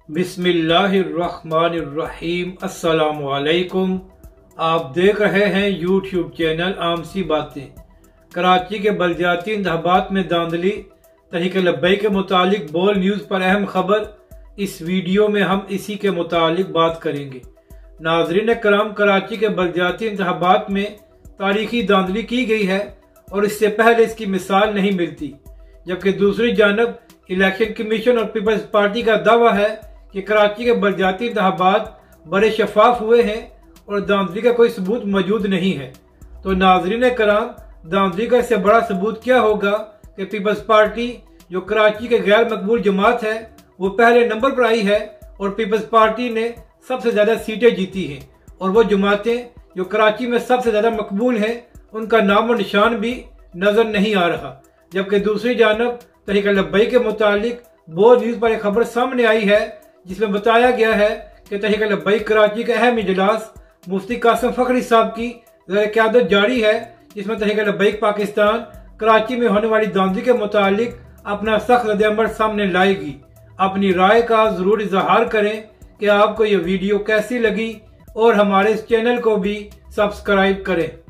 बिस्मिल्लाहिर्रहमानिर्रहीम। अस्सलामुअलैकुम। आप देख रहे हैं यूट्यूब चैनल आम सी बातें। कराची के बलदियाती इंतखाबात में धांधली, तहरीक लब्बैक के मुतालिक बोल न्यूज़ पर अहम खबर। इस वीडियो में हम इसी के मुतालिक बात करेंगे। नाज़रीन कराम, कराची के बलदियाती इंतखाबात में तारीखी धांधली की गई है और इससे पहले इसकी मिसाल नहीं मिलती। जबकि दूसरी जानब इलेक्शन कमीशन और पीपल्स पार्टी का दावा है कि कराची के बलदियाती इंतखाबात बड़े शफाफ हुए हैं और धांधली का कोई सबूत मौजूद नहीं है। तो नाज़रीन कराम, धांधली का इससे बड़ा सबूत क्या होगा कि पीपल्स पार्टी, जो कराची के गैर मकबूल जमात है, वो पहले नंबर पर आई है और पीपल्स पार्टी ने सबसे ज़्यादा सीटें जीती हैं। और वो जमातें जो कराची में सबसे ज़्यादा मकबूल हैं, उनका नाम और निशान भी नज़र नहीं आ रहा। जबकि दूसरी जानब तहरीक लब्बैक के मुतालिक बोल न्यूज़ पर एक खबर सामने आई है जिसमें बताया गया है कि तहरीक लब्बैक कराची का अहम इजलास मुफ्ती कासिम फखरी साहब की क़यादत जारी है, जिसमें तहरीक लब्बैक पाकिस्तान कराची में होने वाली धांधली के मुतालिक अपना सख्त रद्द-ए-अमल सामने लाएगी। अपनी राय का ज़रूर इजहार करें कि आपको ये वीडियो कैसी लगी और हमारे इस चैनल को भी सब्सक्राइब करें।